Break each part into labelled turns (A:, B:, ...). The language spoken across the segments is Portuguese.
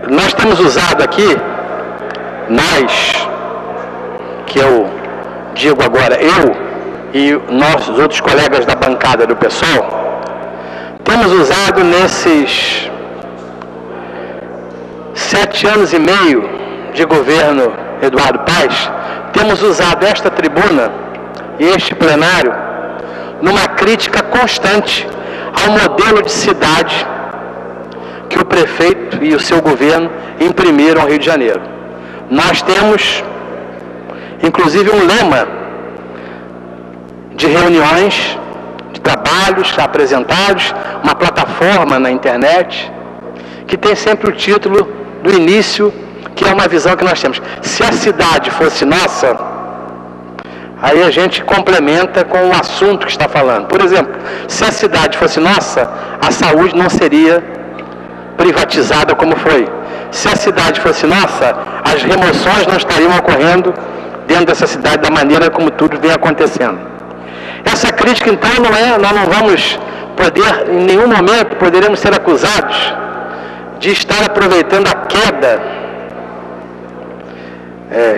A: Nós temos usado aqui, nós, que eu digo agora, eu e nossos outros colegas da bancada do PSOL, temos usado nesses 7 anos e meio de governo Eduardo Paes, temos usado esta tribuna e este plenário numa crítica constante ao modelo de cidade que o prefeito e o seu governo imprimiram ao Rio de Janeiro. Nós temos, inclusive, um lema de reuniões, de trabalhos apresentados, uma plataforma na internet, que tem sempre o título do início, que é uma visão que nós temos. Se a cidade fosse nossa, aí a gente complementa com o assunto que está falando. Por exemplo, se a cidade fosse nossa, a saúde não seria privatizada como foi. Se a cidade fosse nossa, as remoções não estariam ocorrendo dentro dessa cidade da maneira como tudo vem acontecendo. Essa crítica, então, nós não vamos poder, em nenhum momento, poderemos ser acusados de estar aproveitando a queda,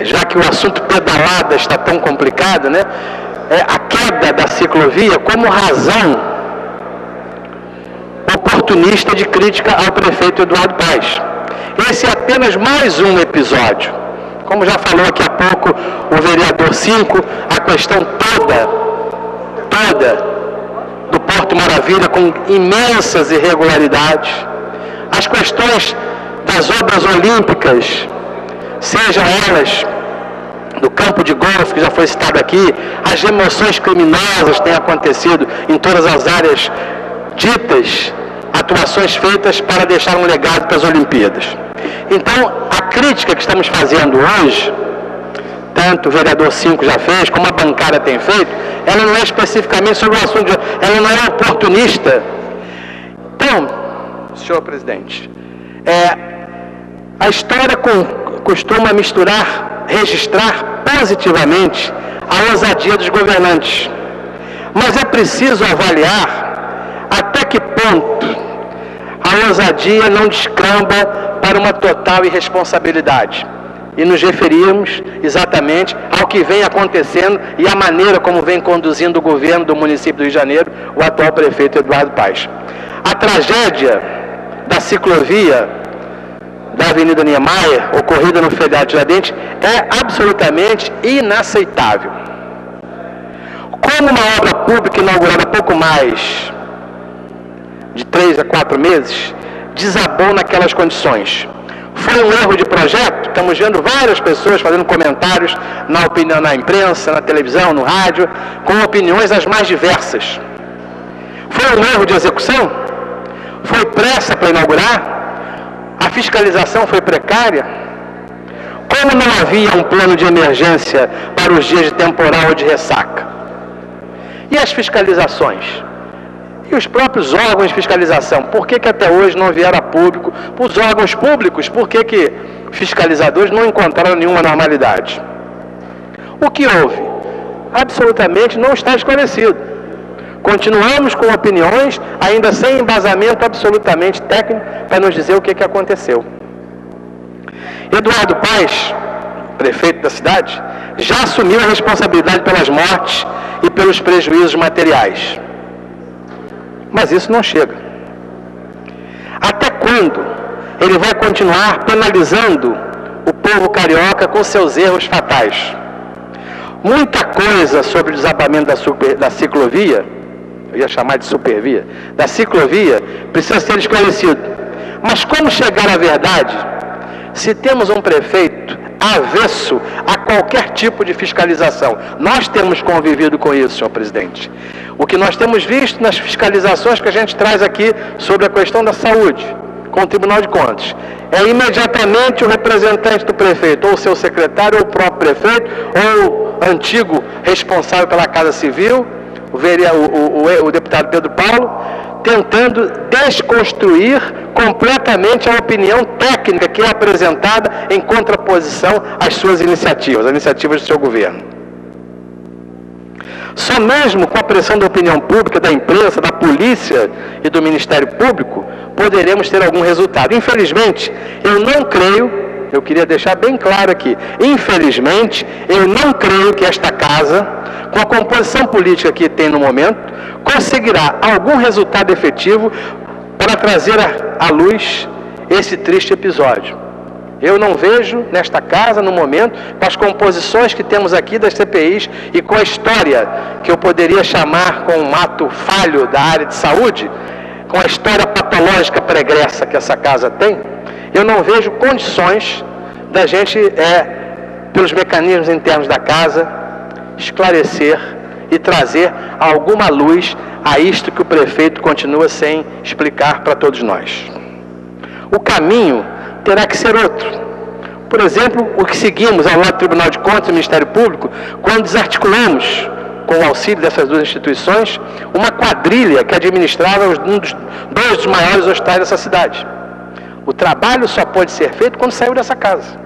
A: já que o assunto pedalada está tão complicado, né? A queda da ciclovia como razão oportunista de crítica ao prefeito Eduardo Paes. Esse é apenas mais um episódio. Como já falou aqui há pouco o vereador 5, a questão toda do Porto Maravilha com imensas irregularidades, as questões das obras olímpicas, sejam elas do campo de golfe, que já foi citado aqui, as remoções criminosas têm acontecido em todas as áreas ditas, atuações feitas para deixar um legado para as Olimpíadas. Então, a crítica que estamos fazendo hoje, tanto o vereador 5 já fez, como a bancada tem feito, ela não é especificamente sobre o assunto, ela não é oportunista. Então, senhor presidente, a história costuma registrar positivamente a ousadia dos governantes. Mas é preciso avaliar até que ponto a ousadia não descamba para uma total irresponsabilidade. E nos referimos exatamente ao que vem acontecendo e à maneira como vem conduzindo o governo do município do Rio de Janeiro, o atual prefeito Eduardo Paes. A tragédia da ciclovia da Avenida Niemeyer, ocorrida no Federal de Tiradentes, é absolutamente inaceitável. Como uma obra pública inaugurada há pouco mais de 3 a 4 meses, desabou naquelas condições. Foi um erro de projeto? Estamos vendo várias pessoas fazendo comentários na imprensa, na televisão, no rádio, com opiniões as mais diversas. Foi um erro de execução? Foi pressa para inaugurar? A fiscalização foi precária? Como não havia um plano de emergência para os dias de temporal ou de ressaca? E as fiscalizações? E os próprios órgãos de fiscalização? Por que até hoje não vieram a público? Os órgãos públicos, por que fiscalizadores não encontraram nenhuma normalidade? O que houve? Absolutamente não está esclarecido. Continuamos com opiniões, ainda sem embasamento absolutamente técnico, para nos dizer o que aconteceu. Eduardo Paes, prefeito da cidade, já assumiu a responsabilidade pelas mortes e pelos prejuízos materiais. Mas isso não chega. Até quando ele vai continuar penalizando o povo carioca com seus erros fatais? Muita coisa sobre o desabamento da ciclovia, eu ia chamar de supervia, da ciclovia, precisa ser esclarecido. Mas como chegar à verdade se temos um prefeito avesso a qualquer tipo de fiscalização? Nós temos convivido com isso, senhor presidente. O que nós temos visto nas fiscalizações que a gente traz aqui sobre a questão da saúde, com o Tribunal de Contas, é imediatamente o representante do prefeito, ou o seu secretário, ou o próprio prefeito, ou o antigo responsável pela Casa Civil, o deputado Pedro Paulo, tentando desconstruir completamente a opinião técnica que é apresentada em contraposição às suas iniciativas, as iniciativas do seu governo. Só mesmo com a pressão da opinião pública, da imprensa, da polícia e do Ministério Público, poderemos ter algum resultado. Infelizmente, eu não creio, eu queria deixar bem claro aqui, infelizmente, eu não creio que esta casa, com a composição política que tem no momento, conseguirá algum resultado efetivo para trazer à luz esse triste episódio. Eu não vejo nesta casa, no momento, com as composições que temos aqui das CPIs e com a história que eu poderia chamar com um ato falho da área de saúde, com a história patológica pregressa que essa casa tem, eu não vejo condições da gente, pelos mecanismos internos da casa, esclarecer e trazer alguma luz a isto que o prefeito continua sem explicar para todos nós. O caminho terá que ser outro. Por exemplo, o que seguimos ao lado do Tribunal de Contas e do Ministério Público, quando desarticulamos, com o auxílio dessas duas instituições, uma quadrilha que administrava dois dos maiores hospitais dessa cidade. O trabalho só pode ser feito quando saiu dessa casa.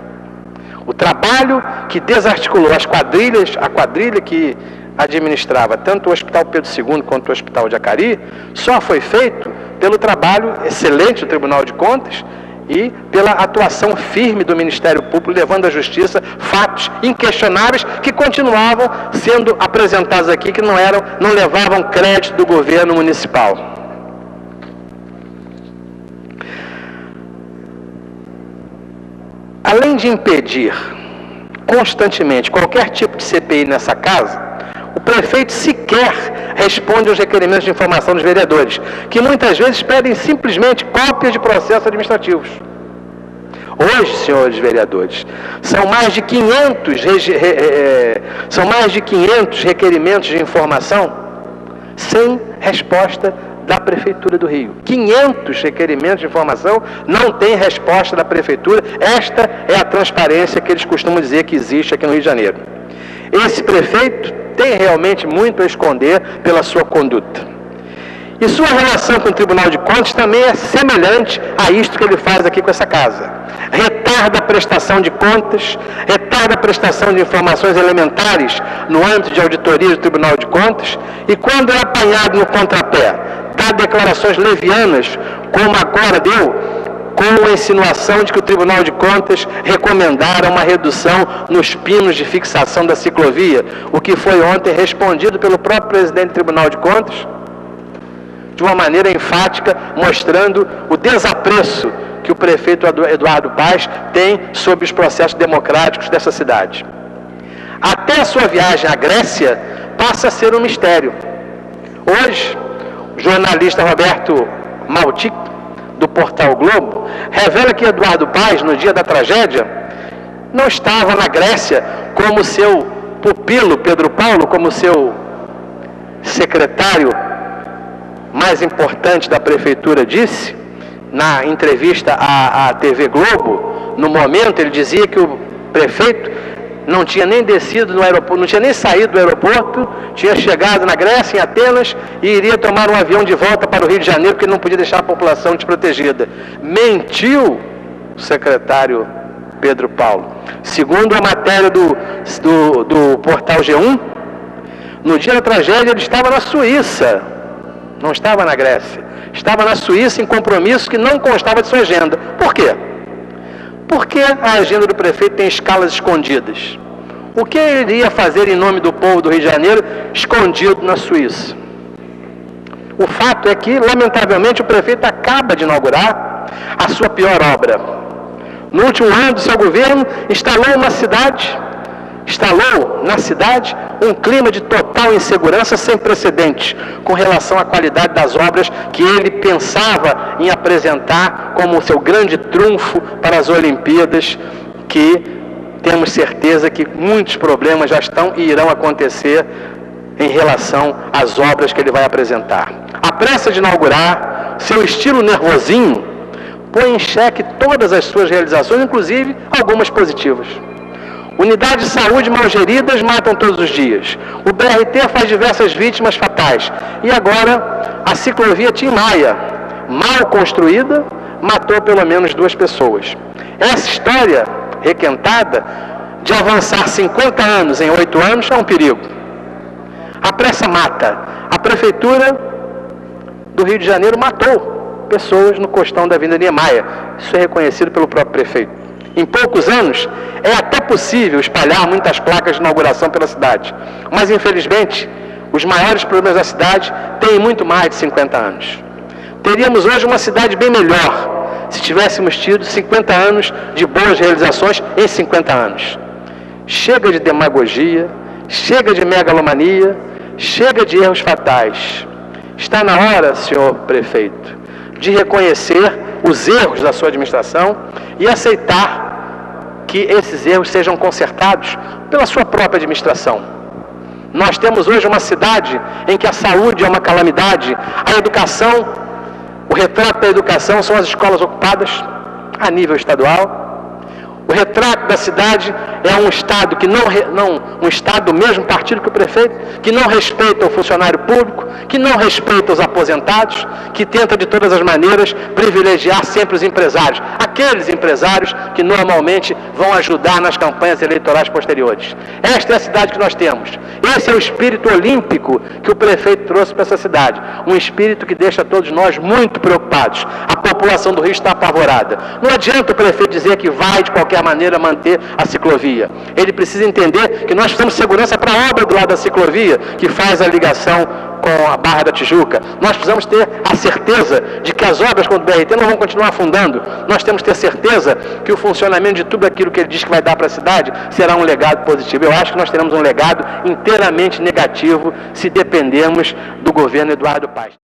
A: O trabalho que desarticulou as quadrilhas, a quadrilha que administrava tanto o Hospital Pedro II quanto o Hospital de Acari, só foi feito pelo trabalho excelente do Tribunal de Contas e pela atuação firme do Ministério Público, levando à Justiça fatos inquestionáveis que continuavam sendo apresentados aqui, que não levavam crédito do governo municipal. Além de impedir constantemente qualquer tipo de CPI nessa casa, o prefeito sequer responde aos requerimentos de informação dos vereadores, que muitas vezes pedem simplesmente cópias de processos administrativos. Hoje, senhores vereadores, são mais de 500 requerimentos de informação sem resposta da Prefeitura do Rio. 500 requerimentos de informação não tem resposta da Prefeitura. Esta é a transparência que eles costumam dizer que existe aqui no Rio de Janeiro. Esse prefeito tem realmente muito a esconder pela sua conduta. E sua relação com o Tribunal de Contas também é semelhante a isto que ele faz aqui com essa casa. Retarda a prestação de contas, retarda a prestação de informações elementares no âmbito de auditoria do Tribunal de Contas, e quando é apanhado no contrapé, dá declarações levianas, como agora deu, com a insinuação de que o Tribunal de Contas recomendara uma redução nos pinos de fixação da ciclovia, o que foi ontem respondido pelo próprio presidente do Tribunal de Contas, de uma maneira enfática, mostrando o desapreço que o prefeito Eduardo Paes tem sobre os processos democráticos dessa cidade. Até a sua viagem à Grécia passa a ser um mistério. Hoje, o jornalista Roberto Maltic, do Portal Globo, revela que Eduardo Paes, no dia da tragédia, não estava na Grécia como seu pupilo, Pedro Paulo, como seu secretário mais importante da prefeitura disse, na entrevista à TV Globo. No momento ele dizia que o prefeito não tinha nem descido no aeroporto, não tinha nem saído do aeroporto, tinha chegado na Grécia, em Atenas, e iria tomar um avião de volta para o Rio de Janeiro, porque ele não podia deixar a população desprotegida. Mentiu o secretário Pedro Paulo. Segundo a matéria do portal G1, no dia da tragédia ele estava na Suíça, não estava na Grécia, estava na Suíça em compromisso que não constava de sua agenda. Por quê? Porque a agenda do prefeito tem escalas escondidas. O que ele iria fazer em nome do povo do Rio de Janeiro escondido na Suíça? O fato é que, lamentavelmente, o prefeito acaba de inaugurar a sua pior obra. No último ano do seu governo, instalou na cidade um clima de total insegurança sem precedentes com relação à qualidade das obras que ele pensava em apresentar como o seu grande trunfo para as Olimpíadas, que temos certeza que muitos problemas já estão e irão acontecer em relação às obras que ele vai apresentar. A pressa de inaugurar, seu estilo nervosinho, põe em xeque todas as suas realizações, inclusive algumas positivas. Unidades de saúde mal geridas matam todos os dias. O BRT faz diversas vítimas fatais. E agora, a ciclovia Tim Maia, mal construída, matou pelo menos 2 pessoas. Essa história requentada de avançar 50 anos em 8 anos é um perigo. A pressa mata. A Prefeitura do Rio de Janeiro matou pessoas no costão da Avenida Niemeyer. Isso é reconhecido pelo próprio prefeito. Em poucos anos, é até possível espalhar muitas placas de inauguração pela cidade. Mas, infelizmente, os maiores problemas da cidade têm muito mais de 50 anos. Teríamos hoje uma cidade bem melhor se tivéssemos tido 50 anos de boas realizações em 50 anos. Chega de demagogia, chega de megalomania, chega de erros fatais. Está na hora, senhor prefeito, de reconhecer os erros da sua administração e aceitar que esses erros sejam consertados pela sua própria administração. Nós temos hoje uma cidade em que a saúde é uma calamidade, a educação, o retrato da educação são as escolas ocupadas a nível estadual. O retrato da cidade é um Estado que um Estado do mesmo partido que o prefeito, que não respeita o funcionário público, que não respeita os aposentados, que tenta de todas as maneiras privilegiar sempre os empresários, aqueles empresários que normalmente vão ajudar nas campanhas eleitorais posteriores. Esta é a cidade que nós temos. Esse é o espírito olímpico que o prefeito trouxe para essa cidade. Um espírito que deixa todos nós muito preocupados. A população do Rio está apavorada. Não adianta o prefeito dizer que vai de qualquer maneira manter a ciclovia. Ele precisa entender que nós precisamos de segurança para a obra do lado da ciclovia, que faz a ligação com a Barra da Tijuca. Nós precisamos ter a certeza de que as obras com o BRT não vão continuar afundando. Nós temos que ter certeza que o funcionamento de tudo aquilo que ele diz que vai dar para a cidade será um legado positivo. Eu acho que nós teremos um legado inteiramente negativo se dependermos do governo Eduardo Paes.